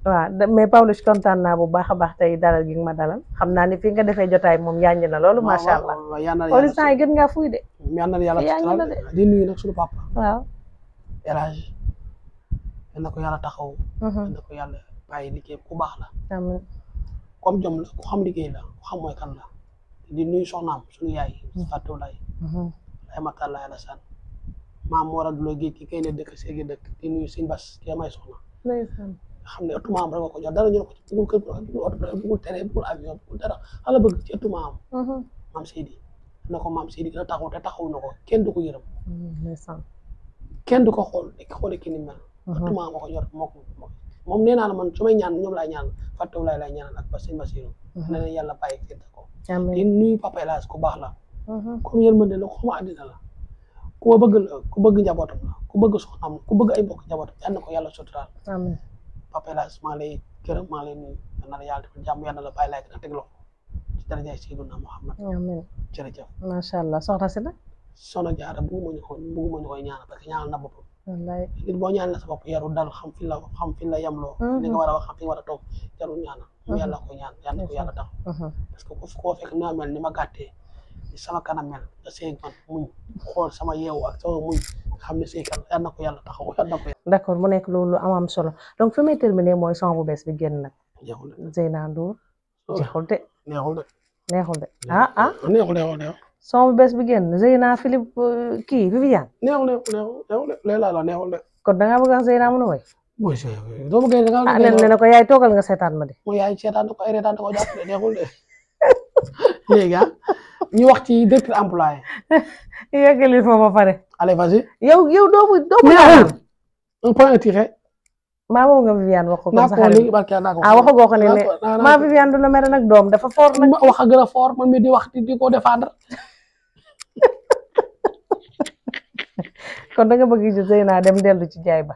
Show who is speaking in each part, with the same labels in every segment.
Speaker 1: waaw mais Pawlish kontaan naa bu baax a baax tey dalal gi ma dalal xam naa ni fi nga defee jotaay moom yaañu na loolu macha allah Pawlish temps yi gën ngaa fuy de yaañu na de
Speaker 2: di nuyu nag suñu papa
Speaker 1: waaw
Speaker 2: El Hadj yal na ko yàlla taxaw yal na ko yàlla bàyyi liggéey ku baax la
Speaker 1: amiin
Speaker 2: comme jom la ku xam liggéey la ku xam mooy kan la di nuyu soxnaam suñu yaay Fatou Laye lay matal la yàlla san maam moo raduloo géej ki kay ne dëkk seegi dëkk di nuyu Sëñ Bass ki may soxna xam ne ëttu maam rek nga ko jox dara ñu ne ko ci bugul kër bugul oto bugul tere bugul avion bugul dara ala bëgg ci ëttu maam maam Seydi na ko maam Seydi gën a taxaw te taxaw na ko kenn du ko yërëm kenn du ko xool xoole ki ni mel ëttu maam nga ko yor moom nee naa la man su may ñaan ñoom laay ñaan Fatou Laye laay ñaanal ak ba Sëñ Bassirou ne leen yàlla bàyyi seen ko di nuyu Papa El Hadj ku baax la comme yërmande la xuma àddina la ku ma bëgg la ku bëgg njabootam la ku bëgg soxnaam la ku bëgg ay mbokk njabootam yal na ko yàlla suturaal
Speaker 1: amiin
Speaker 2: Papa El Hadj maa lay gërëm maa lay nuyu yal na la yàlla defal jàmm yal na la bàyyi laay gën a teg loxo ci darajaay Seydina Muhammad
Speaker 1: amiin
Speaker 2: jërëjëf
Speaker 1: macha allah soxna si nag
Speaker 2: Soxna Jaara bëgguma ñu koy ñaanal parce que ñaanal na boppam
Speaker 1: wallaay
Speaker 2: nit boo ñaanal sa bopp yaru dal xam fi la yemloo li nga war a wax xam fi nga war a toog jarul ñaanal mu yàlla ko ñaan yal na ko yàlla tax parce que ku koo fekk ni ma mel ni ma gàttee sama kanam mel nga seeg man muñ xool sama yeewu ak sama muñ xam ne seekan yal na ko yàlla taxaw yal na ko
Speaker 1: d'accord mu nekk loolu am solo donc fi may terminer mooy son bu bees bi génn nag Zeyna Ndour jeexul de
Speaker 2: neexul de
Speaker 1: neexul son bu bees bi génn Zeyna Philippe kii Viviane
Speaker 2: neexul de léegi laa la neexul de
Speaker 1: kon da ngaa bëgg a Zeyna mën a woy
Speaker 2: mooy doo bëggee da nga
Speaker 1: ne na ko yaay toogal nga seetaan ma de
Speaker 2: mooy yaay seetaan ko ay reetaan ko jàpp de neexul de léegi ñu wax ci directeur employé
Speaker 1: yeggali fa ba pare
Speaker 2: allez vas-y
Speaker 1: yow doo
Speaker 2: neexul un point tiré
Speaker 1: maa boobu nga Viviane wax ko
Speaker 2: naa ko léegi barke naa ko
Speaker 1: waxagoo ko ne maa Viviane du la mere nag doom dafa fort nag
Speaker 2: wax a gën a fort man mi di wax di ko défendre
Speaker 1: kon da nga bëgg ci Zeyna dem dellu ci jaay ba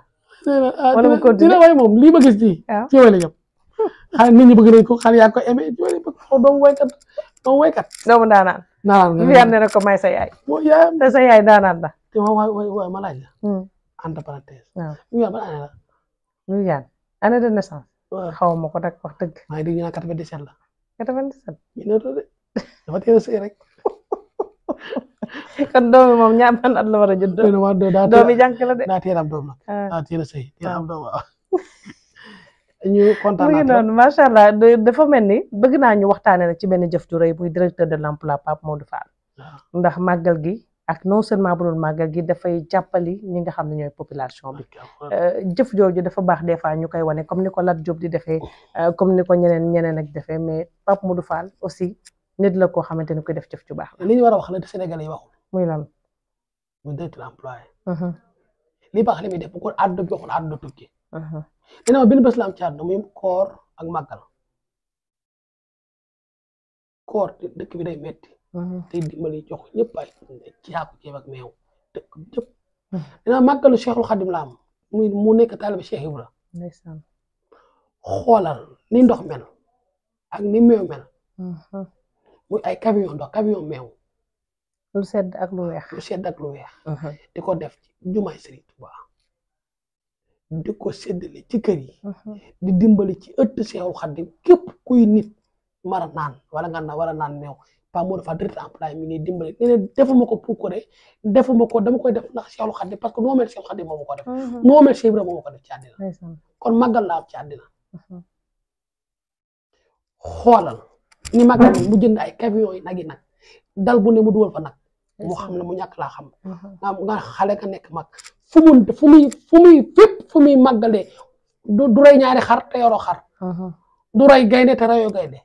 Speaker 1: wala mu
Speaker 2: dina way moom lii ma gis nii ci way la jëm xale nit ñi bëgg nañ ko xale yaa ko aimé ci way bëgg ko doomu waykat
Speaker 1: doomu daanaan Viviane ne na ko may sa yaay te sa yaay daanaan la
Speaker 2: te waay ma laaj la entre parenthèse Viviane ban année la
Speaker 1: Viviane année de naissance xaw ma ko nag wax dëgg
Speaker 2: maa ngi dégg ñu naan 97 la
Speaker 1: 97
Speaker 2: mi noto de dafa teel a sëy rek
Speaker 1: kon doomi moom ñaar ban at la war a judd doomi jànk la de
Speaker 2: daa teel am doom nag daa teel a sëy teel am doom waaw ñu kontaan
Speaker 1: mu ngi noonu macha allah dafa mel ni bëgg naa ñu waxtaane nag ci benn jëf ju rëy muy directeur de l'emploi Pape Modou Fall ndax màggal gi ak non seulement bu doon màggal gi dafay jàppali ñi nga xam ne ñooy population bi jëf jooju dafa baax des fois ñu koy wane comme ni ko Lat Diop di defee comme ni ko ñeneen ak defee mais Pape Modou Fall aussi nit la koo xamante ni koy def jëf ju baax
Speaker 2: li ñu war a wax la Sénégalais yi waxul
Speaker 1: muy lan
Speaker 2: muy directeur employé li baax li muy def bu ko àdduna bi waxul àdduna tukki dina ma benn bés la am ci àdduna muy koor ak màggal koor dëkk bi day metti tey dimbali jox ñëpp ay caaku ceeb ak meew dëkk bi ñëpp dina màggalu Cheikhul Khadim la am mu nekk taalibe Cheikh Ibra xoolal ni ndox mel ak ni meew mel muy ay camion ndox camion meew
Speaker 1: lu sedd ak lu weex di ko def ci jumaay Serigne Touba di ko séddale ci kër yi di dimbali ci ëtt Cheikhul Khadim képp kuy nit mara naan wala nga war a naan meew Pape Modou Fall directeur employé mi ngi dimbali nee na defuma ko pour ko de defuma ko dama koy def ndax Cheikhul Khadim parce que noo mel Cheikhul Khadim moo ma ko def noo mel Cheikh Ibra moo ma ko def ci àddina kon màggal la am ci àddina xoolal ni màggal mu jënd ay camion yi nag dal bu ne mu dugal fa nag moo xam ne mu ñàkk laa xam nga xale nga nekk mag fépp fu muy màggalee du rey ñaari xar te yoroo xar du rey gaynde te reyoo gaynde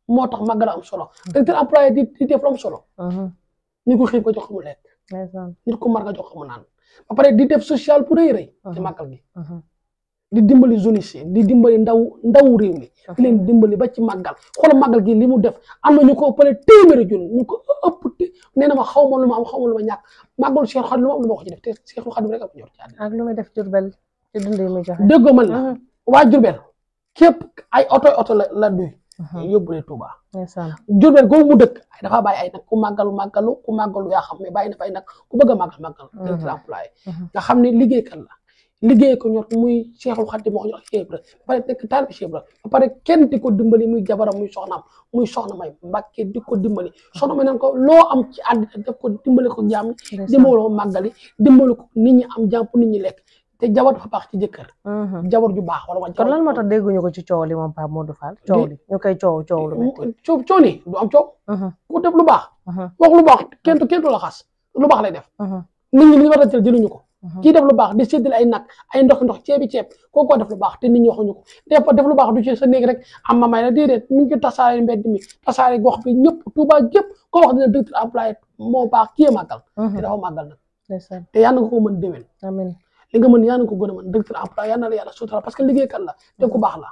Speaker 1: moo tax màggal am solo directeur employé di def lu am solo ni ko xiif ko jox mu lekk nit ko mar nga jox mu naan ba pare di def social bu rëy ci màggal gi di dimbali jeunesse di dimbali ndaw réew mi di leen dimbali ba ci màggal xoolal màggal gi li mu def am na ñu ko ëppale téeméeri junni ñu ko ëpp nee na ma xaw ma lu ma am xaw ma lu ma ñàkk màggalu Cheikh Khadim lu ma am lu ma ko ci def te Cheikh Khadim rek a ko ñor ci àddina ak lu may def Jurbel ci dund yi muy joxe
Speaker 2: déggoo man la waa Jurbel képp ay oto la duy yóbbu leen Touba Jurbel googu mu dëkk dafa bàyyi ay nag ku màggalu yaa xam mais bàyyi na fa ay nag ku bëgg a màggal directeur employé nga xam ne liggéeykat la
Speaker 1: liggéey ko ñor muy Cheikhul Khadim moo ko ñor Cheikh Ibra ba pare nekk taalibe Cheikh Ibra ba pare kenn di ko dimbali muy jabaram muy soxnaam muy soxna may Mbàkke di ko dimbali soxna may nan ko loo am ci àddina def ko dimbali ko jàmm dimbali ko màggali dimbali ko nit ñi am jàmm nit ñi lekk te jabar dafa baax ci jëkkër jabar ju baax wala
Speaker 3: kon lan moo tax dégguñu ko ci coow li moom Pape Modou Fall coow li ñu koy coow lu metti
Speaker 1: coow ni du am coow ku def lu baax wax lu baax kenn du la xas lu baax lay def nit ñi li ñu war a jël jëluñu ko kii def lu baax di séddale ay nag ay ndox ceeb kooku def lu baax te nit ñi waxuñu ko def lu baax du ci sa néeg rek am ma may la déedéet mi ngi tasaare mbedd mi tasaare gox bi ñëpp Touba gépp ko wax dina directeur employé moo baax kii màggal te dafa màggal nag te yàlla nga ko mën déwén
Speaker 3: amiin
Speaker 1: li nga mën yàlla nga ko gën a mën directeur employé yàlla na la yàlla sutural parce que liggéeykat la te ku baax la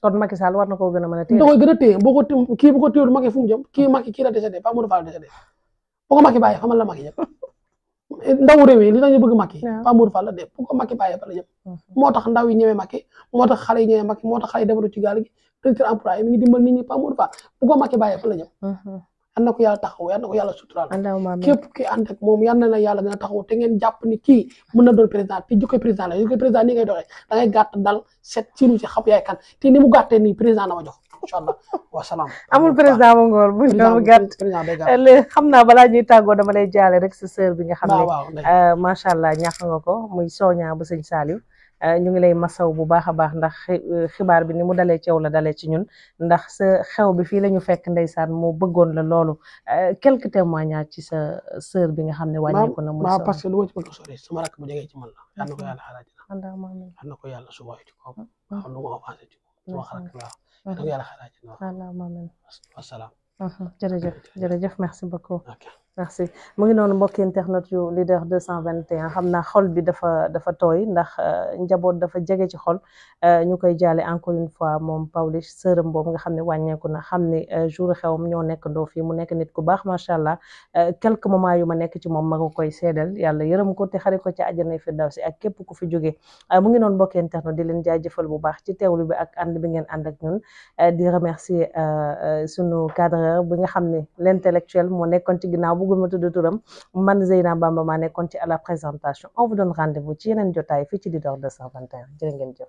Speaker 3: kon Macky Sall war na koo gën a mën a téye
Speaker 1: da koy gën a téye boo ko kii bu ko téyul Macky fu mu jëm kii la décédé Pape Modou Fall décédé boo ko Macky bàyyi xamal la Macky jëm ndaw réew yi li tax ñu bëgg Macky Pape Modou Fall la de bu ko Macky bàyyee fa la jëm moo tax ndaw yi ñëwee Macky moo tax xale yi ñëwee Macky moo tax xale yi defaru ci gaal gi directeur employé mi ngi dimbal nit ñi Pape Modou Fall bu ko Macky bàyyee fa la jëm yal na ko yàlla taxaw yal na ko yàlla suturaal képp ki ànd ak moom yal na la yàlla gën a taxaw te ngeen jàpp ni kii mën na doon président te jukkoy président la jukkoy président nii ngay doxee da ngay gàtt dal set siinu si xam yaay kan te ni mu gàttee nii président na ma jox incha allah wasalaam
Speaker 3: amul président ma ngoor bu ñu gàtt xam naa balaa ñuy tàggoo dama lay jaale rek sa sœur bi nga xam ne macha allah ñàkk nga ko muy Soña bu sëñ Saliou ñu ngi lay masaw bu baax a baax ndax xibaar bi ni mu dalee ci yow la dalee ci ñun ndax sa xew bi fii la ñu fekk ndeysaan moo bëggoon la loolu quelques témoignages ci sa sœur bi nga xam ne wàññeeku na muy
Speaker 1: parce que lu ma ci bëgg a sori sama rakk bu jegee ci man la yal na ko yàlla xalaat yal na ko yàlla subaay ci kaw xam lu ma avancé ci sama xarit la yal na ko yàlla xalaat wasalaam
Speaker 3: jërëjëf merci beaucoup merci mu ngi noonu mbokki internet yu leader 221 xam naa xol bi dafa tooy ndax njaboot dafa jege ci xol ñu koy jaale encore une fois moom Pawlish sërëm boobu nga xam ne wàññeeku na xam ne jour xewam ñoo nekk ndoo fii mu nekk nit ku baax macha allah quelques moments yu ma nekk ci moom ma ko koy seedal yàlla yërëm ko te xari ko ci àjjana firdawsi ak képp ku fi jógee mu ngi noonu mbokki internet di leen jaajëfal bu baax ci teewlu bi ak ànd bi ngeen ànd ak ñun di remercier sunu cadreur bi nga xam ne l'intellectuel moo nekkoon ci ginnaaw bëggul ma tudd turam man Zeyna Bamba maa nekkoon ci à la présentation on vous donne rendez-vous ci yeneen jotaay fii ci leader 221 jërë ngeen jëf